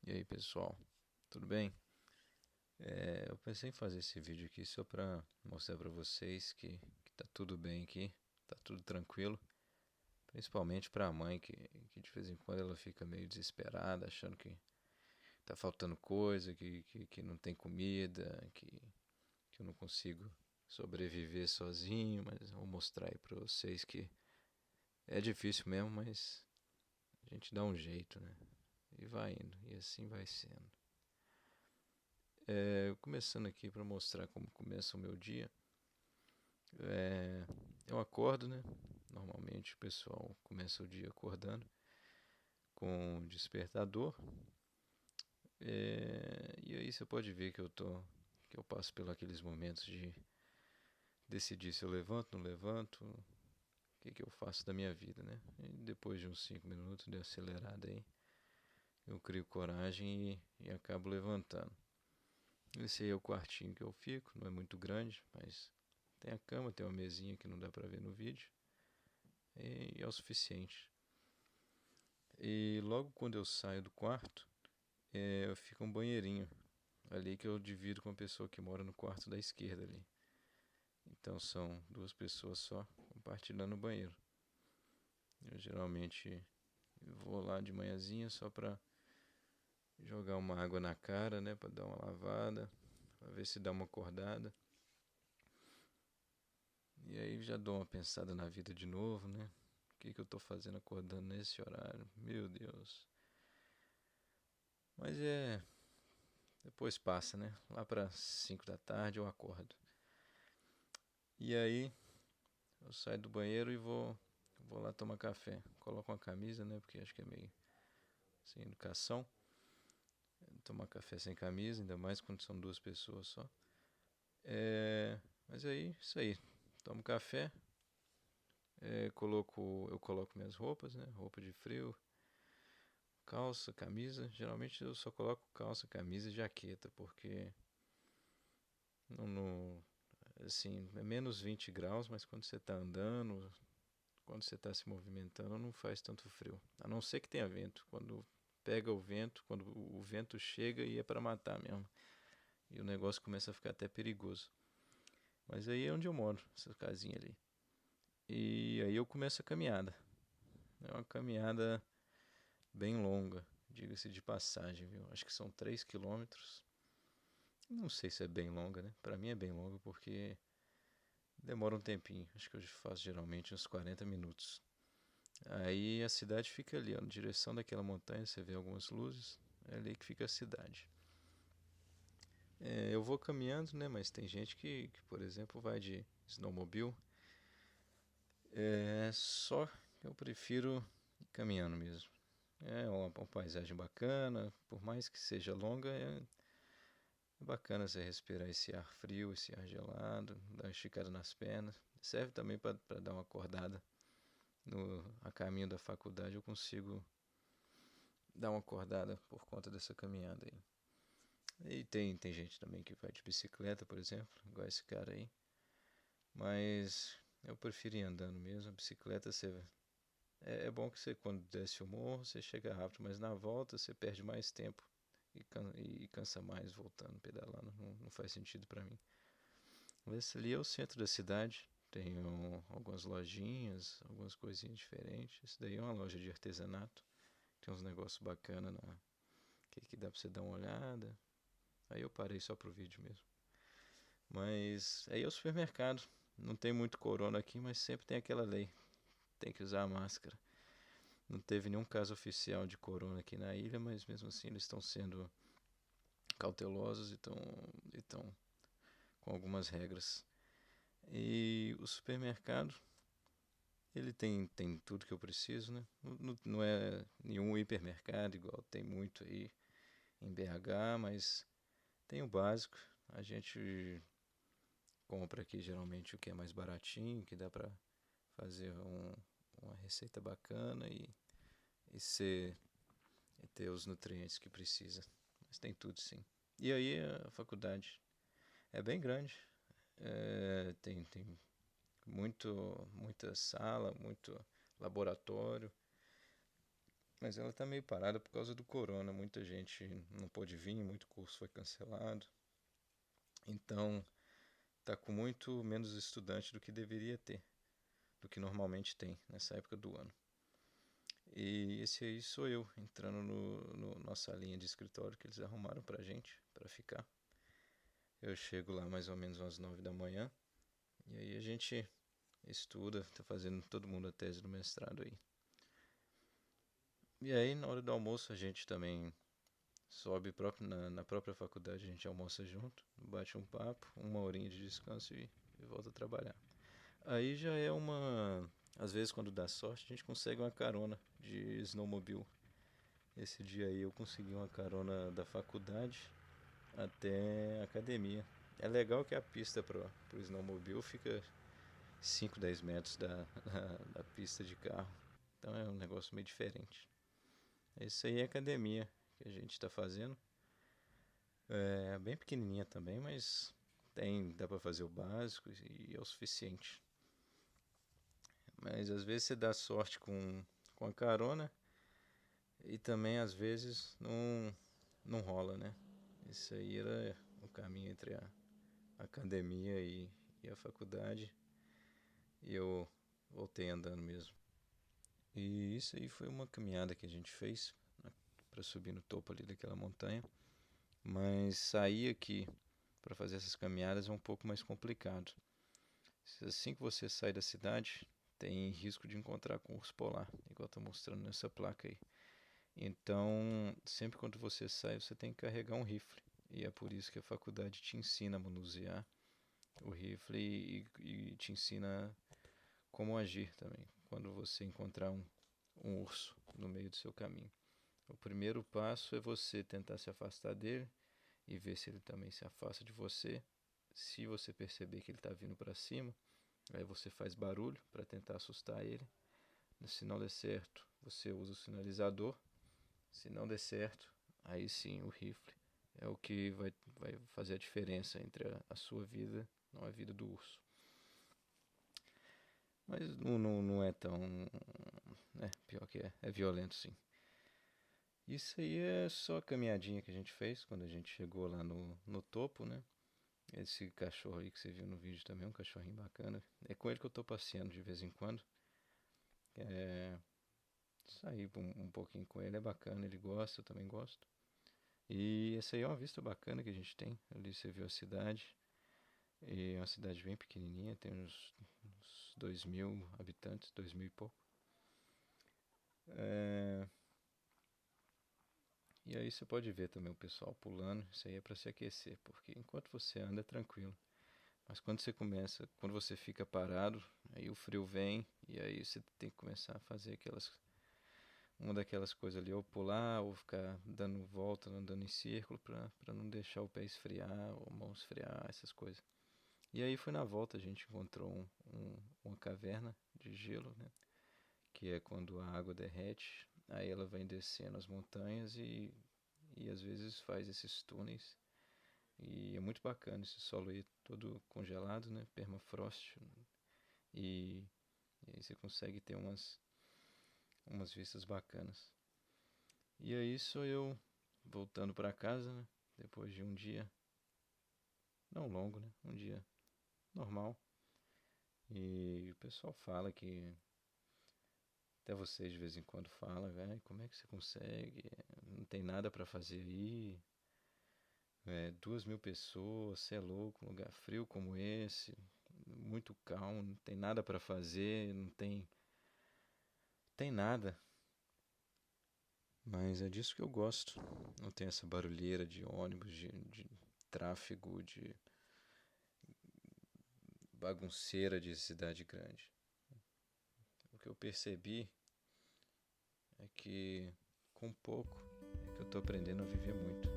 E aí pessoal, tudo bem? Eu pensei em fazer esse vídeo aqui só para mostrar para vocês que tá tudo bem aqui, tá tudo tranquilo. Principalmente para a mãe que de vez em quando ela fica meio desesperada, achando que tá faltando coisa, que não tem comida, que eu não consigo sobreviver sozinho. Mas eu vou mostrar aí para vocês que é difícil mesmo, mas a gente dá um jeito, né? E vai indo, e assim vai sendo. Começando aqui para mostrar como começa o meu dia. Eu acordo, né? Normalmente o pessoal começa o dia acordando com o despertador. E aí você pode ver que eu passo pelos aqueles momentos de decidir se eu levanto, não levanto, o que eu faço da minha vida, né? E depois de uns 5 minutos de acelerada aí, eu crio coragem e acabo levantando. Esse aí é o quartinho que eu fico, não é muito grande, mas tem a cama, tem uma mesinha que não dá pra ver no vídeo e é o suficiente. E logo quando eu saio do quarto, fica um banheirinho ali que eu divido com a pessoa que mora no quarto da esquerda ali. Então são duas pessoas só compartilhando o banheiro. Eu geralmente vou lá de manhãzinha só pra jogar uma água na cara, né, pra dar uma lavada, pra ver se dá uma acordada. E aí já dou uma pensada na vida de novo, né? O que eu tô fazendo acordando nesse horário? Meu Deus. Mas depois passa, né? Lá para 5 da tarde eu acordo. E aí eu saio do banheiro e vou lá tomar café. Coloco uma camisa, né? Porque acho que é meio sem educação. Tomar café sem camisa, ainda mais quando são duas pessoas só. Mas aí, isso aí. Tomo café, eu coloco minhas roupas, né? Roupa de frio, calça, camisa. Geralmente eu só coloco calça, camisa e jaqueta, porque não, assim, é menos 20 graus, mas quando você está andando, quando você está se movimentando, não faz tanto frio. A não ser que tenha vento. Quando pega o vento, quando o vento chega e é para matar mesmo. E o negócio começa a ficar até perigoso. Mas aí é onde eu moro, essa casinha ali. E aí eu começo a caminhada. É uma caminhada bem longa, diga-se de passagem, viu? Acho que são 3 quilômetros. Não sei se é bem longa, né? Pra mim é bem longa porque demora um tempinho. Acho que eu faço geralmente uns 40 minutos. Aí a cidade fica ali, ó, na direção daquela montanha, você vê algumas luzes, é ali que fica a cidade. Eu vou caminhando, né? Mas tem gente que, por exemplo, vai de snowmobile. Só que eu prefiro ir caminhando mesmo. É uma paisagem bacana, por mais que seja longa, é bacana você respirar esse ar frio, esse ar gelado, dar uma esticada nas pernas. Serve também para dar uma acordada. A caminho da faculdade eu consigo dar uma acordada por conta dessa caminhada aí. E tem gente também que vai de bicicleta, por exemplo, igual esse cara aí. Mas eu prefiro ir andando mesmo. A bicicleta é bom que você, quando desce o morro, você chega rápido, mas na volta você perde mais tempo e cansa mais voltando, pedalando. Não faz sentido pra mim. Esse ali é o centro da cidade. Tem algumas lojinhas, algumas coisinhas diferentes. Esse daí é uma loja de artesanato. Tem uns negócios bacanas que dá pra você dar uma olhada. Aí eu parei só pro vídeo mesmo. Mas aí é o supermercado. Não tem muito corona aqui, mas sempre tem aquela lei. Tem que usar a máscara. Não teve nenhum caso oficial de corona aqui na ilha, mas mesmo assim eles estão sendo cautelosos e estão com algumas regras. E o supermercado, ele tem tudo que eu preciso, né? Não é nenhum hipermercado igual tem muito aí em BH, mas tem o básico. A gente compra aqui geralmente o que é mais baratinho, que dá pra fazer uma receita bacana e, ser, e ter os nutrientes que precisa. Mas tem tudo sim. E aí a faculdade é bem grande. Tem muita sala, muito laboratório. mas ela tá meio parada por causa do corona. Muita gente não pôde vir, muito curso foi cancelado. Então, tá com muito menos estudante do que deveria ter, do que normalmente tem nessa época do ano. E esse aí sou eu, entrando no nossa linha de escritório que eles arrumaram pra gente, pra ficar. Eu chego lá mais ou menos às 9 da manhã, e aí a gente estuda, tá fazendo todo mundo a tese do mestrado aí. E aí, na hora do almoço, a gente também sobe na própria faculdade, a gente almoça junto, bate um papo, uma horinha de descanso e volta a trabalhar. Aí já é uma. Às vezes, quando dá sorte, a gente consegue uma carona de snowmobile. Esse dia aí eu consegui uma carona da faculdade até a academia. É legal que a pista pro snowmobile fica 5, 10 metros da pista de carro. Então é um negócio meio diferente. Isso aí é academia que a gente está fazendo. É bem pequenininha também, mas dá para fazer o básico e é o suficiente. Mas às vezes você dá sorte com a carona e também às vezes não rola, né? Isso aí era o caminho entre a academia e a faculdade e eu voltei andando mesmo. E isso aí foi uma caminhada que a gente fez, né, para subir no topo ali daquela montanha. Mas sair aqui para fazer essas caminhadas é um pouco mais complicado. Assim que você sai da cidade, tem risco de encontrar com urso polar, igual está mostrando nessa placa aí. Então, sempre quando você sai, você tem que carregar um rifle. E é por isso que a faculdade te ensina a manusear o rifle e te ensina como agir também, quando você encontrar um urso no meio do seu caminho. O primeiro passo é você tentar se afastar dele e ver se ele também se afasta de você. Se você perceber que ele está vindo para cima, aí você faz barulho para tentar assustar ele. Se não der certo, você usa o sinalizador. Se não der certo, aí sim o rifle é o que vai fazer a diferença entre a sua vida e a vida do urso. Mas não é tão. Pior que é violento sim. Isso aí é só a caminhadinha que a gente fez quando a gente chegou lá no topo, né? Esse cachorro aí que você viu no vídeo também, um cachorrinho bacana. É com ele que eu tô passeando de vez em quando. É, sair um pouquinho com ele é bacana, ele gosta, eu também gosto. E essa aí é uma vista bacana que a gente tem. Ali você viu a cidade. E é uma cidade bem pequenininha, tem uns 2.000 habitantes, 2.000 e pouco. É, e aí você pode ver também o pessoal pulando. Isso aí é para se aquecer, porque enquanto você anda é tranquilo. Mas quando você fica parado, aí o frio vem e aí você tem que começar a fazer uma daquelas coisas ali, ou pular, ou ficar dando volta, andando em círculo para não deixar o pé esfriar, ou a mão esfriar, essas coisas. E aí foi na volta a gente encontrou uma caverna de gelo, né? Que é quando a água derrete, aí ela vem descendo as montanhas e às vezes faz esses túneis. E é muito bacana esse solo aí todo congelado, né? Permafrost. E, e aí você consegue ter umas vistas bacanas. E aí sou eu voltando para casa, né? Depois de um dia, não longo, né? Um dia normal. E o pessoal fala que até vocês de vez em quando falam, velho, como é que você consegue? Não tem nada para fazer aí. 2.000 pessoas, você é louco, um lugar frio como esse, muito calmo, não tem nada para fazer, tem nada. Mas é disso que eu gosto. Não tem essa barulheira de ônibus, de tráfego, de bagunceira de cidade grande. O que eu percebi é que com pouco é que eu tô aprendendo a viver muito.